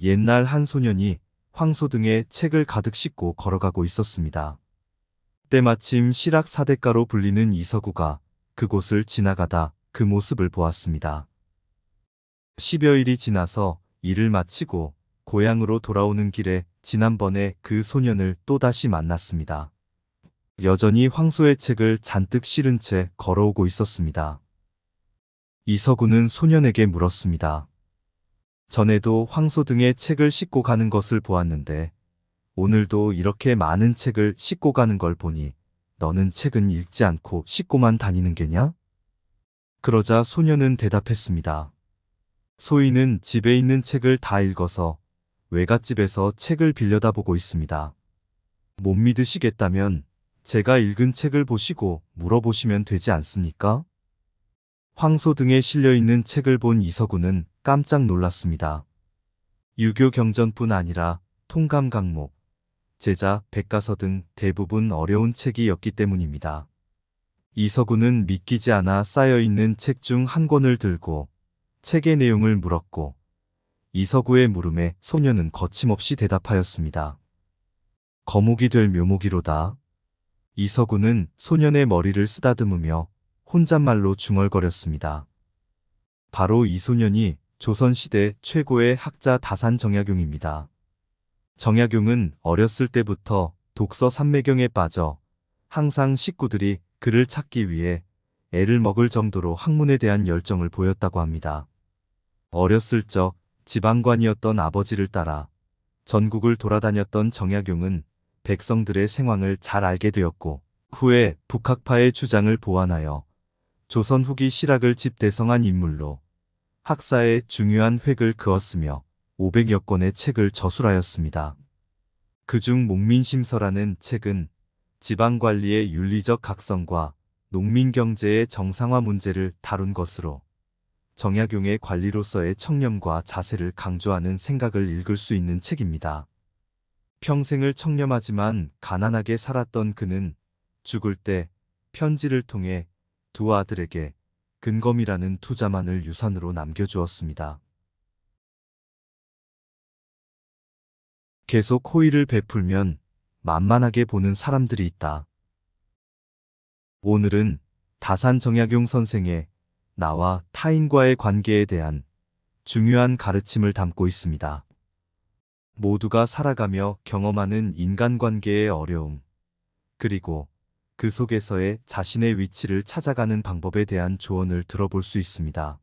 옛날 한 소년이 황소등에 책을 가득 싣고 걸어가고 있었습니다. 때마침 실학사대가로 불리는 이서구가 그곳을 지나가다 그 모습을 보았습니다. 10여일이 지나서 일을 마치고 고향으로 돌아오는 길에 지난번에 그 소년을 또다시 만났습니다. 여전히 황소의 책을 잔뜩 실은 채 걸어오고 있었습니다. 이서구는 소년에게 물었습니다. 전에도 황소 등에 책을 싣고 가는 것을 보았는데 오늘도 이렇게 많은 책을 싣고 가는 걸 보니 너는 책은 읽지 않고 싣고만 다니는 게냐? 그러자 소년은 대답했습니다. 소인은 집에 있는 책을 다 읽어서 외갓집에서 책을 빌려다 보고 있습니다. 못 믿으시겠다면 제가 읽은 책을 보시고 물어보시면 되지 않습니까? 황소 등에 실려있는 책을 본 이서구는 깜짝 놀랐습니다. 유교 경전뿐 아니라 통감 강목, 제자, 백가서 등 대부분 어려운 책이었기 때문입니다. 이서구는 믿기지 않아 쌓여있는 책 중 한 권을 들고 책의 내용을 물었고 이서구의 물음에 소녀는 거침없이 대답하였습니다. 거목이 될 묘목이로다. 이서구는 소년의 머리를 쓰다듬으며 혼잣말로 중얼거렸습니다. 바로 이 소년이 조선시대 최고의 학자 다산 정약용입니다. 정약용은 어렸을 때부터 독서 삼매경에 빠져 항상 식구들이 그를 찾기 위해 애를 먹을 정도로 학문에 대한 열정을 보였다고 합니다. 어렸을 적 지방관이었던 아버지를 따라 전국을 돌아다녔던 정약용은 백성들의 생황을 잘 알게 되었고 후에 북학파의 주장을 보완하여 조선 후기 실학을 집대성한 인물로 학사에 중요한 획을 그었으며 500여 권의 책을 저술하였습니다. 그중 목민심서라는 책은 지방관리의 윤리적 각성과 농민경제의 정상화 문제를 다룬 것으로 정약용의 관리로서의 청렴과 자세를 강조하는 생각을 읽을 수 있는 책입니다. 평생을 청렴하지만 가난하게 살았던 그는 죽을 때 편지를 통해 두 아들에게 근검이라는 투자만을 유산으로 남겨주었습니다. 계속 호의를 베풀면 만만하게 보는 사람들이 있다. 오늘은 다산 정약용 선생의 나와 타인과의 관계에 대한 중요한 가르침을 담고 있습니다. 모두가 살아가며 경험하는 인간관계의 어려움, 그리고 그 속에서의 자신의 위치를 찾아가는 방법에 대한 조언을 들어볼 수 있습니다.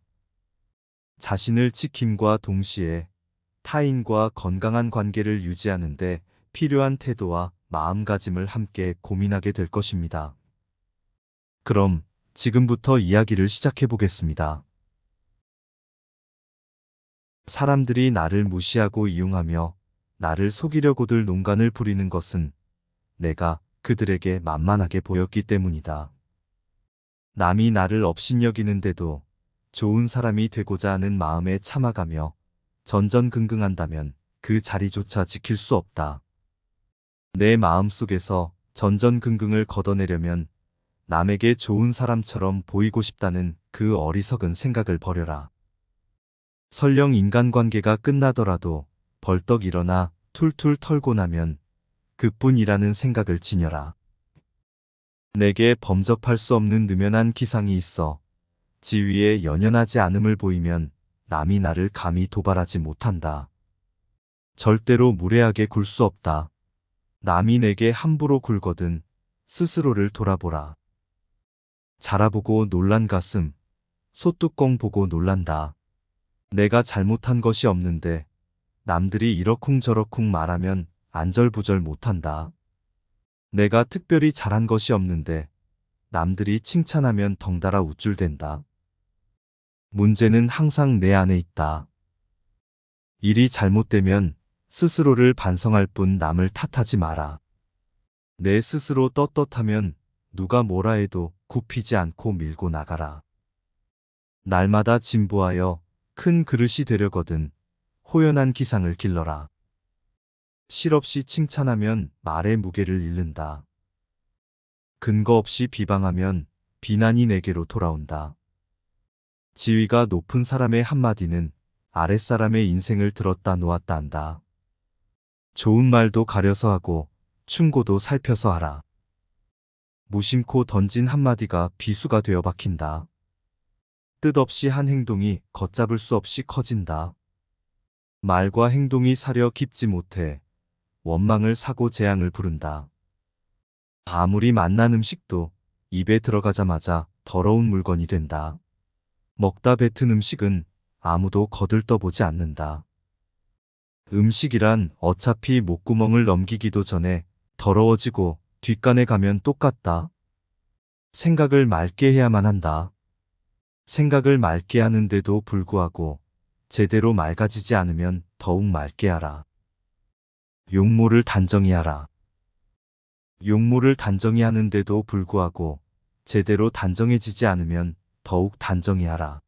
자신을 지킴과 동시에 타인과 건강한 관계를 유지하는 데 필요한 태도와 마음가짐을 함께 고민하게 될 것입니다. 그럼 지금부터 이야기를 시작해 보겠습니다. 사람들이 나를 무시하고 이용하며 나를 속이려고들 농간을 부리는 것은 내가 그들에게 만만하게 보였기 때문이다. 남이 나를 업신여기는데도 좋은 사람이 되고자 하는 마음에 참아가며 전전긍긍한다면 그 자리조차 지킬 수 없다. 내 마음속에서 전전긍긍을 걷어내려면 남에게 좋은 사람처럼 보이고 싶다는 그 어리석은 생각을 버려라. 설령 인간관계가 끝나더라도 벌떡 일어나 툴툴 털고 나면 그뿐이라는 생각을 지녀라. 내게 범접할 수 없는 느면한 기상이 있어 지위에 연연하지 않음을 보이면 남이 나를 감히 도발하지 못한다. 절대로 무례하게 굴 수 없다. 남이 내게 함부로 굴거든 스스로를 돌아보라. 자라보고 놀란 가슴, 소뚜껑 보고 놀란다. 내가 잘못한 것이 없는데 남들이 이러쿵저러쿵 말하면 안절부절 못한다. 내가 특별히 잘한 것이 없는데 남들이 칭찬하면 덩달아 우쭐댄다. 문제는 항상 내 안에 있다. 일이 잘못되면 스스로를 반성할 뿐 남을 탓하지 마라. 내 스스로 떳떳하면 누가 뭐라 해도 굽히지 않고 밀고 나가라. 날마다 진보하여 큰 그릇이 되려거든 호연한 기상을 길러라. 실없이 칭찬하면 말의 무게를 잃는다. 근거 없이 비방하면 비난이 내게로 돌아온다. 지위가 높은 사람의 한마디는 아랫사람의 인생을 들었다 놓았다 한다. 좋은 말도 가려서 하고 충고도 살펴서 하라. 무심코 던진 한마디가 비수가 되어 박힌다. 뜻없이 한 행동이 걷잡을 수 없이 커진다. 말과 행동이 사려 깊지 못해 원망을 사고 재앙을 부른다. 아무리 맛난 음식도 입에 들어가자마자 더러운 물건이 된다. 먹다 뱉은 음식은 아무도 거들떠보지 않는다. 음식이란 어차피 목구멍을 넘기기도 전에 더러워지고 뒷간에 가면 똑같다. 생각을 맑게 해야만 한다. 생각을 맑게 하는데도 불구하고 제대로 맑아지지 않으면 더욱 맑게 하라. 용모를 단정히 하라. 용모를 단정히 하는데도 불구하고 제대로 단정해지지 않으면 더욱 단정히 하라.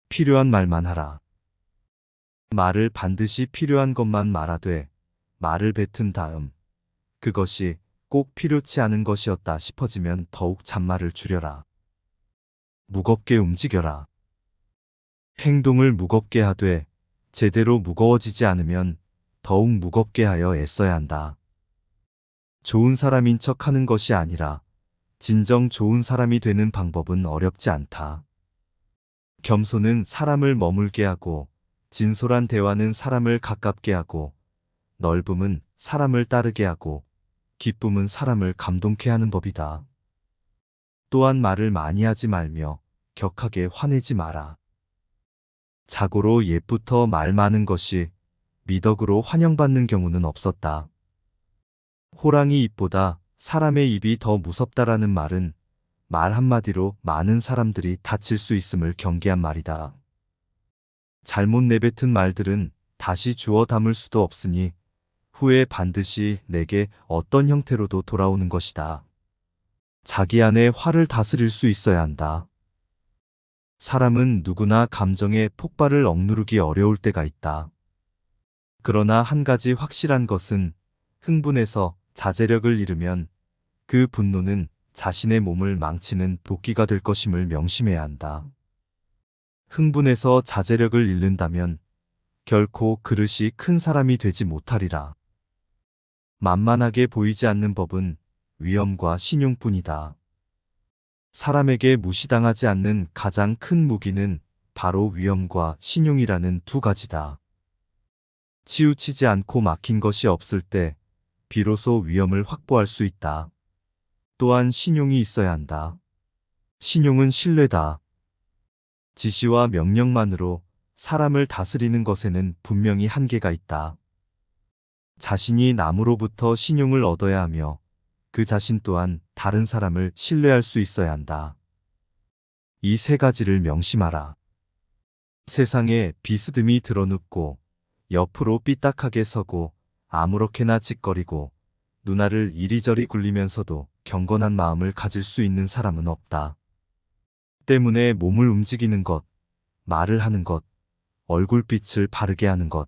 필요한 말만 하라. 말을 반드시 필요한 것만 말하되 말을 뱉은 다음 그것이 꼭 필요치 않은 것이었다 싶어지면 더욱 잔말을 줄여라. 무겁게 움직여라. 행동을 무겁게 하되 제대로 무거워지지 않으면 더욱 무겁게 하여 애써야 한다. 좋은 사람인 척 하는 것이 아니라 진정 좋은 사람이 되는 방법은 어렵지 않다. 겸손은 사람을 머물게 하고 진솔한 대화는 사람을 가깝게 하고 넓음은 사람을 따르게 하고 기쁨은 사람을 감동케 하는 법이다. 또한 말을 많이 하지 말며 격하게 화내지 마라. 자고로 옛부터 말 많은 것이 미덕으로 환영받는 경우는 없었다. 호랑이 입보다 사람의 입이 더 무섭다라는 말은 말 한마디로 많은 사람들이 다칠 수 있음을 경계한 말이다. 잘못 내뱉은 말들은 다시 주워 담을 수도 없으니 후에 반드시 내게 어떤 형태로도 돌아오는 것이다. 자기 안에 화를 다스릴 수 있어야 한다. 사람은 누구나 감정의 폭발을 억누르기 어려울 때가 있다. 그러나 한 가지 확실한 것은 흥분해서 자제력을 잃으면 그 분노는 자신의 몸을 망치는 도끼가 될 것임을 명심해야 한다. 흥분해서 자제력을 잃는다면 결코 그릇이 큰 사람이 되지 못하리라. 만만하게 보이지 않는 법은 위엄과 신용뿐이다. 사람에게 무시당하지 않는 가장 큰 무기는 바로 위엄과 신용이라는 두 가지다. 치우치지 않고 막힌 것이 없을 때 비로소 위엄을 확보할 수 있다. 또한 신용이 있어야 한다. 신용은 신뢰다. 지시와 명령만으로 사람을 다스리는 것에는 분명히 한계가 있다. 자신이 남으로부터 신용을 얻어야 하며 그 자신 또한 다른 사람을 신뢰할 수 있어야 한다. 이 세 가지를 명심하라. 세상에 비스듬히 드러눕고 옆으로 삐딱하게 서고 아무렇게나 짓거리고 누나를 이리저리 굴리면서도 경건한 마음을 가질 수 있는 사람은 없다. 때문에 몸을 움직이는 것, 말을 하는 것, 얼굴빛을 바르게 하는 것,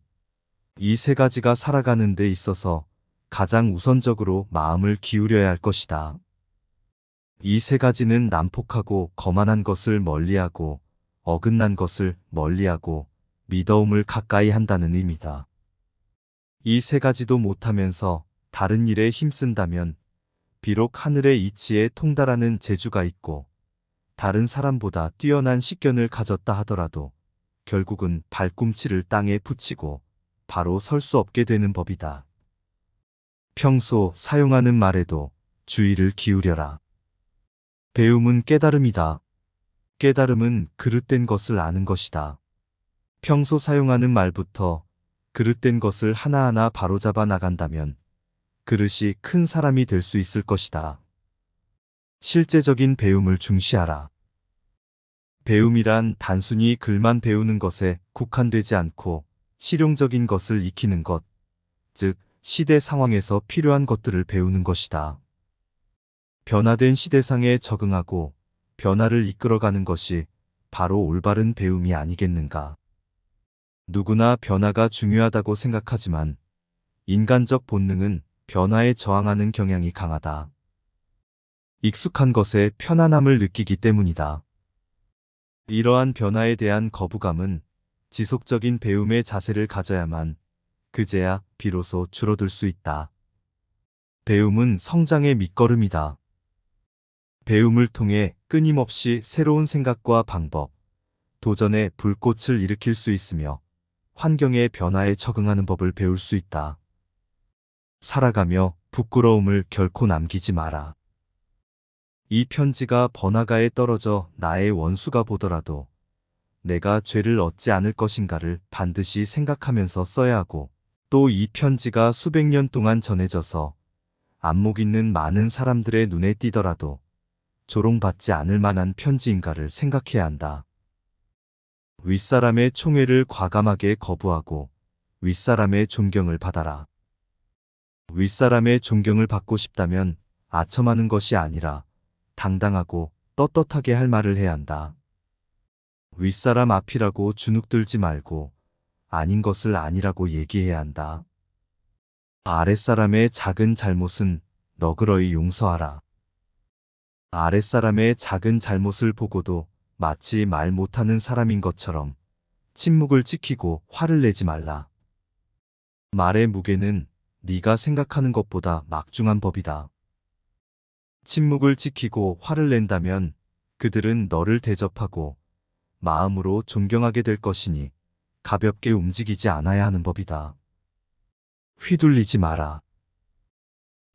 이 세 가지가 살아가는 데 있어서 가장 우선적으로 마음을 기울여야 할 것이다. 이 세 가지는 난폭하고 거만한 것을 멀리하고 어긋난 것을 멀리하고 미더움을 가까이 한다는 의미다. 이 세 가지도 못하면서 다른 일에 힘쓴다면 비록 하늘의 이치에 통달하는 재주가 있고 다른 사람보다 뛰어난 식견을 가졌다 하더라도 결국은 발꿈치를 땅에 붙이고 바로 설 수 없게 되는 법이다. 평소 사용하는 말에도 주의를 기울여라. 배움은 깨달음이다. 깨달음은 그릇된 것을 아는 것이다. 평소 사용하는 말부터 그릇된 것을 하나하나 바로잡아 나간다면 그릇이 큰 사람이 될 수 있을 것이다. 실제적인 배움을 중시하라. 배움이란 단순히 글만 배우는 것에 국한되지 않고 실용적인 것을 익히는 것, 즉 시대 상황에서 필요한 것들을 배우는 것이다. 변화된 시대상에 적응하고 변화를 이끌어가는 것이 바로 올바른 배움이 아니겠는가. 누구나 변화가 중요하다고 생각하지만 인간적 본능은 변화에 저항하는 경향이 강하다. 익숙한 것에 편안함을 느끼기 때문이다. 이러한 변화에 대한 거부감은 지속적인 배움의 자세를 가져야만 그제야 비로소 줄어들 수 있다. 배움은 성장의 밑거름이다. 배움을 통해 끊임없이 새로운 생각과 방법, 도전의 불꽃을 일으킬 수 있으며 환경의 변화에 적응하는 법을 배울 수 있다. 살아가며 부끄러움을 결코 남기지 마라. 이 편지가 번화가에 떨어져 나의 원수가 보더라도 내가 죄를 얻지 않을 것인가를 반드시 생각하면서 써야 하고, 또 이 편지가 수백 년 동안 전해져서 안목 있는 많은 사람들의 눈에 띄더라도 조롱받지 않을 만한 편지인가를 생각해야 한다. 윗사람의 총애를 과감하게 거부하고 윗사람의 존경을 받아라. 윗사람의 존경을 받고 싶다면 아첨하는 것이 아니라 당당하고 떳떳하게 할 말을 해야 한다. 윗사람 앞이라고 주눅들지 말고 아닌 것을 아니라고 얘기해야 한다. 아랫사람의 작은 잘못은 너그러이 용서하라. 아랫사람의 작은 잘못을 보고도 마치 말 못하는 사람인 것처럼 침묵을 지키고 화를 내지 말라. 말의 무게는 네가 생각하는 것보다 막중한 법이다. 침묵을 지키고 화를 낸다면 그들은 너를 대접하고 마음으로 존경하게 될 것이니 가볍게 움직이지 않아야 하는 법이다. 휘둘리지 마라.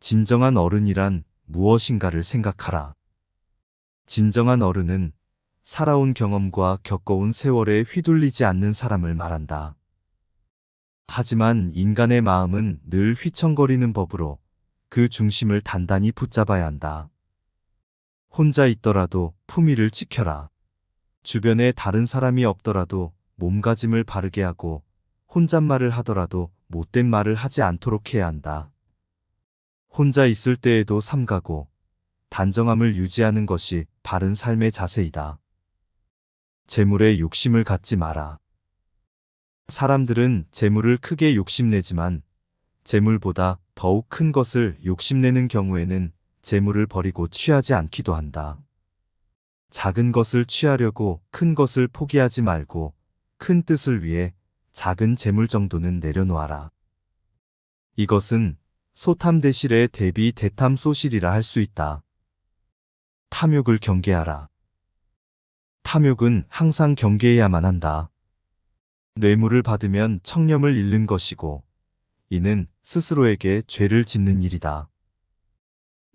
진정한 어른이란 무엇인가를 생각하라. 진정한 어른은 살아온 경험과 겪어온 세월에 휘둘리지 않는 사람을 말한다. 하지만 인간의 마음은 늘 휘청거리는 법으로 그 중심을 단단히 붙잡아야 한다. 혼자 있더라도 품위를 지켜라. 주변에 다른 사람이 없더라도 몸가짐을 바르게 하고 혼잣말을 하더라도 못된 말을 하지 않도록 해야 한다. 혼자 있을 때에도 삼가고 단정함을 유지하는 것이 바른 삶의 자세이다. 재물에 욕심을 갖지 마라. 사람들은 재물을 크게 욕심내지만 재물보다 더욱 큰 것을 욕심내는 경우에는 재물을 버리고 취하지 않기도 한다. 작은 것을 취하려고 큰 것을 포기하지 말고 큰 뜻을 위해 작은 재물 정도는 내려놓아라. 이것은 소탐대실의 대비 대탐소실이라 할 수 있다. 탐욕을 경계하라. 탐욕은 항상 경계해야만 한다. 뇌물을 받으면 청렴을 잃는 것이고 이는 스스로에게 죄를 짓는 일이다.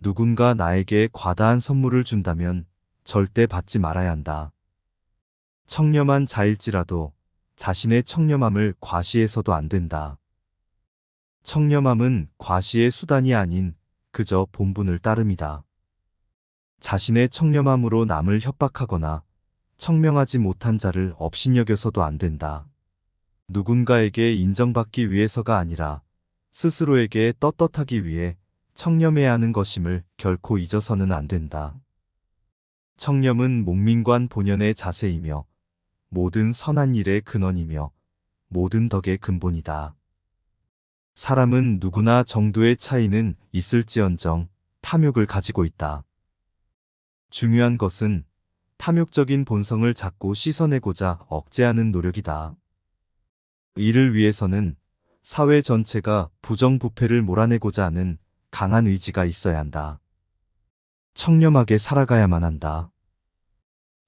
누군가 나에게 과다한 선물을 준다면 절대 받지 말아야 한다. 청렴한 자일지라도 자신의 청렴함을 과시해서도 안 된다. 청렴함은 과시의 수단이 아닌 그저 본분을 따름이다. 자신의 청렴함으로 남을 협박하거나 청명하지 못한 자를 업신여겨서도 안 된다. 누군가에게 인정받기 위해서가 아니라 스스로에게 떳떳하기 위해 청렴해야 하는 것임을 결코 잊어서는 안 된다. 청렴은 목민관 본연의 자세이며 모든 선한 일의 근원이며 모든 덕의 근본이다. 사람은 누구나 정도의 차이는 있을지언정 탐욕을 가지고 있다. 중요한 것은 탐욕적인 본성을 자꾸 씻어내고자 억제하는 노력이다. 이를 위해서는 사회 전체가 부정부패를 몰아내고자 하는 강한 의지가 있어야 한다. 청렴하게 살아가야만 한다.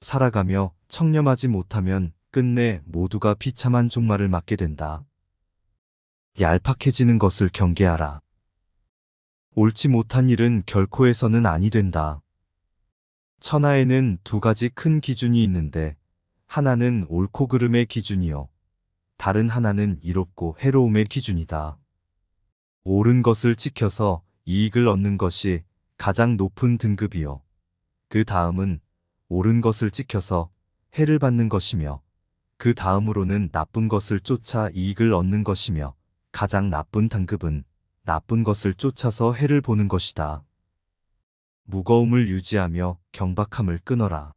살아가며 청렴하지 못하면 끝내 모두가 비참한 종말을 맞게 된다. 얄팍해지는 것을 경계하라. 옳지 못한 일은 결코 해서는 아니 된다. 천하에는 두 가지 큰 기준이 있는데 하나는 옳고 그름의 기준이요. 다른 하나는 이롭고 해로움의 기준이다. 옳은 것을 지켜서 이익을 얻는 것이 가장 높은 등급이요. 그 다음은 옳은 것을 지켜서 해를 받는 것이며 그 다음으로는 나쁜 것을 쫓아 이익을 얻는 것이며 가장 나쁜 등급은 나쁜 것을 쫓아서 해를 보는 것이다. 무거움을 유지하며 경박함을 끊어라.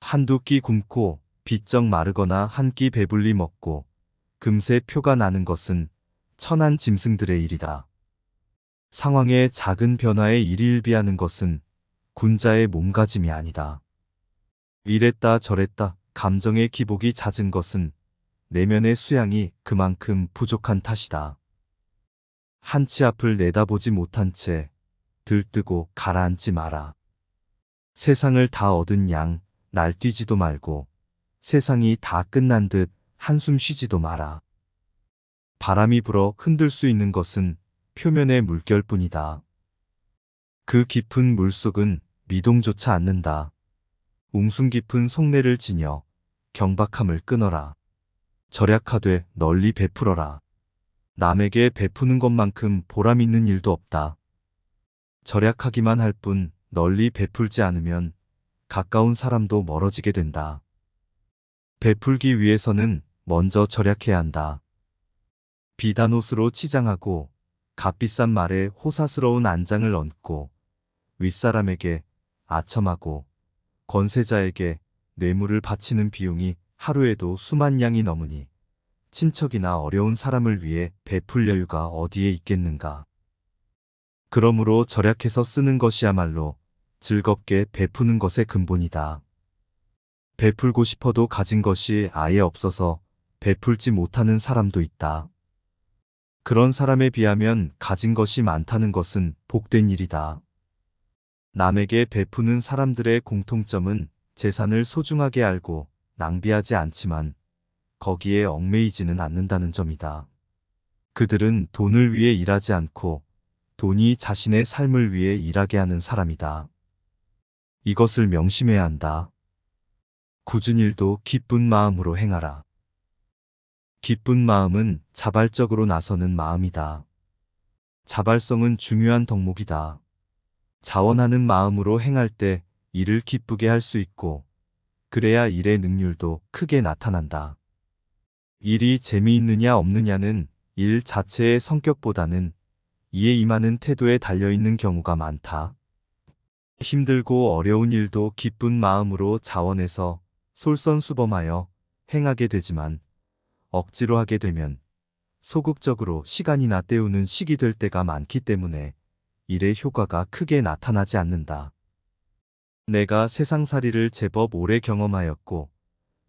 한두 끼 굶고 비쩍 마르거나 한 끼 배불리 먹고 금세 표가 나는 것은 천한 짐승들의 일이다. 상황의 작은 변화에 일희일비하는 것은 군자의 몸가짐이 아니다. 이랬다 저랬다 감정의 기복이 잦은 것은 내면의 수양이 그만큼 부족한 탓이다. 한치 앞을 내다보지 못한 채 들뜨고 가라앉지 마라. 세상을 다 얻은 양 날뛰지도 말고 세상이 다 끝난 듯 한숨 쉬지도 마라. 바람이 불어 흔들 수 있는 것은 표면의 물결뿐이다. 그 깊은 물속은 미동조차 않는다. 웅숭 깊은 속내를 지녀 경박함을 끊어라. 절약하되 널리 베풀어라. 남에게 베푸는 것만큼 보람 있는 일도 없다. 절약하기만 할 뿐 널리 베풀지 않으면 가까운 사람도 멀어지게 된다. 베풀기 위해서는 먼저 절약해야 한다. 비단 옷으로 치장하고 값비싼 말에 호사스러운 안장을 얹고 윗사람에게 아첨하고 권세자에게 뇌물을 바치는 비용이 하루에도 수만 양이 넘으니 친척이나 어려운 사람을 위해 베풀 여유가 어디에 있겠는가. 그러므로 절약해서 쓰는 것이야말로 즐겁게 베푸는 것의 근본이다. 베풀고 싶어도 가진 것이 아예 없어서 베풀지 못하는 사람도 있다. 그런 사람에 비하면 가진 것이 많다는 것은 복된 일이다. 남에게 베푸는 사람들의 공통점은 재산을 소중하게 알고 낭비하지 않지만 거기에 얽매이지는 않는다는 점이다. 그들은 돈을 위해 일하지 않고 돈이 자신의 삶을 위해 일하게 하는 사람이다. 이것을 명심해야 한다. 굳은 일도 기쁜 마음으로 행하라. 기쁜 마음은 자발적으로 나서는 마음이다. 자발성은 중요한 덕목이다. 자원하는 마음으로 행할 때 일을 기쁘게 할 수 있고 그래야 일의 능률도 크게 나타난다. 일이 재미있느냐 없느냐는 일 자체의 성격보다는 이에 임하는 태도에 달려있는 경우가 많다. 힘들고 어려운 일도 기쁜 마음으로 자원해서 솔선수범하여 행하게 되지만 억지로 하게 되면 소극적으로 시간이나 때우는 식이 될 때가 많기 때문에 일의 효과가 크게 나타나지 않는다. 내가 세상살이를 제법 오래 경험하였고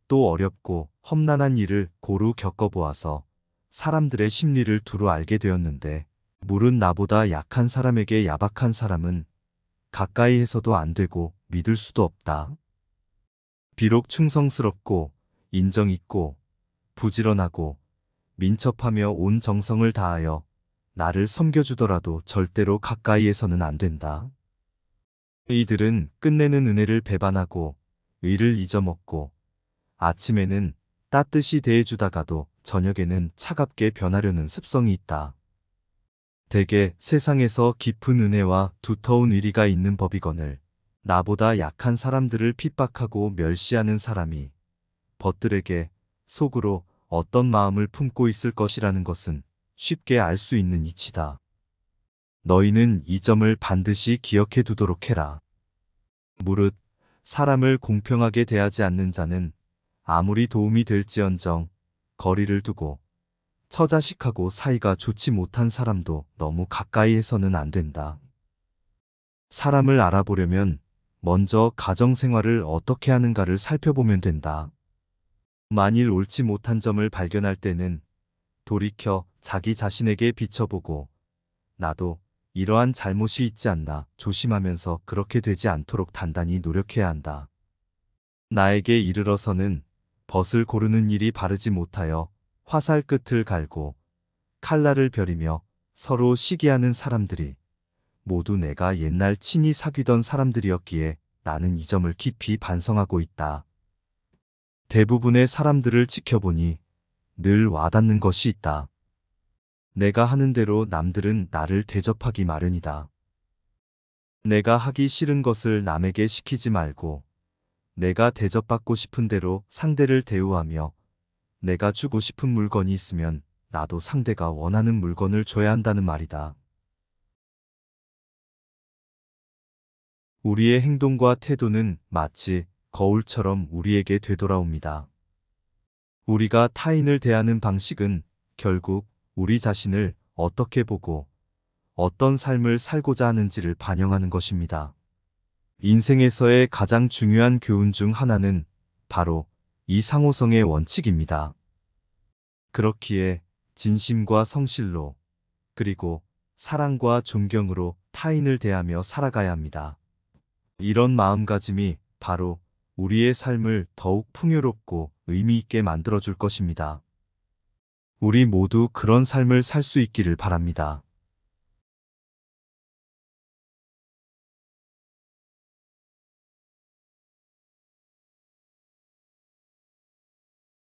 또 어렵고 험난한 일을 고루 겪어보아서 사람들의 심리를 두루 알게 되었는데 물은 나보다 약한 사람에게 야박한 사람은 가까이 해서도 안 되고 믿을 수도 없다. 비록 충성스럽고 인정 있고 부지런하고 민첩하며 온 정성을 다하여 나를 섬겨주더라도 절대로 가까이에서는 안 된다. 이들은 끝내는 은혜를 배반하고 의를 잊어먹고 아침에는 따뜻이 대해주다가도 저녁에는 차갑게 변하려는 습성이 있다. 대개 세상에서 깊은 은혜와 두터운 의리가 있는 법이거늘 나보다 약한 사람들을 핍박하고 멸시하는 사람이 벗들에게 속으로 어떤 마음을 품고 있을 것이라는 것은 쉽게 알 수 있는 이치다. 너희는 이 점을 반드시 기억해 두도록 해라. 무릇 사람을 공평하게 대하지 않는 자는 아무리 도움이 될지언정 거리를 두고 처자식하고 사이가 좋지 못한 사람도 너무 가까이 해서는 안 된다. 사람을 알아보려면 먼저 가정생활을 어떻게 하는가를 살펴보면 된다. 만일 옳지 못한 점을 발견할 때는 돌이켜 자기 자신에게 비춰보고 나도 이러한 잘못이 있지 않나 조심하면서 그렇게 되지 않도록 단단히 노력해야 한다. 나에게 이르러서는 벗을 고르는 일이 바르지 못하여 화살 끝을 갈고 칼날을 벼리며 서로 시기하는 사람들이 모두 내가 옛날 친히 사귀던 사람들이었기에 나는 이 점을 깊이 반성하고 있다. 대부분의 사람들을 지켜보니 늘 와닿는 것이 있다. 내가 하는 대로 남들은 나를 대접하기 마련이다. 내가 하기 싫은 것을 남에게 시키지 말고 내가 대접받고 싶은 대로 상대를 대우하며 내가 주고 싶은 물건이 있으면 나도 상대가 원하는 물건을 줘야 한다는 말이다. 우리의 행동과 태도는 마치 거울처럼 우리에게 되돌아옵니다. 우리가 타인을 대하는 방식은 결국 우리 자신을 어떻게 보고 어떤 삶을 살고자 하는지를 반영하는 것입니다. 인생에서의 가장 중요한 교훈 중 하나는 바로 이 상호성의 원칙입니다. 그렇기에 진심과 성실로, 그리고 사랑과 존경으로 타인을 대하며 살아가야 합니다. 이런 마음가짐이 바로 우리의 삶을 더욱 풍요롭고 의미 있게 만들어줄 것입니다. 우리 모두 그런 삶을 살 수 있기를 바랍니다.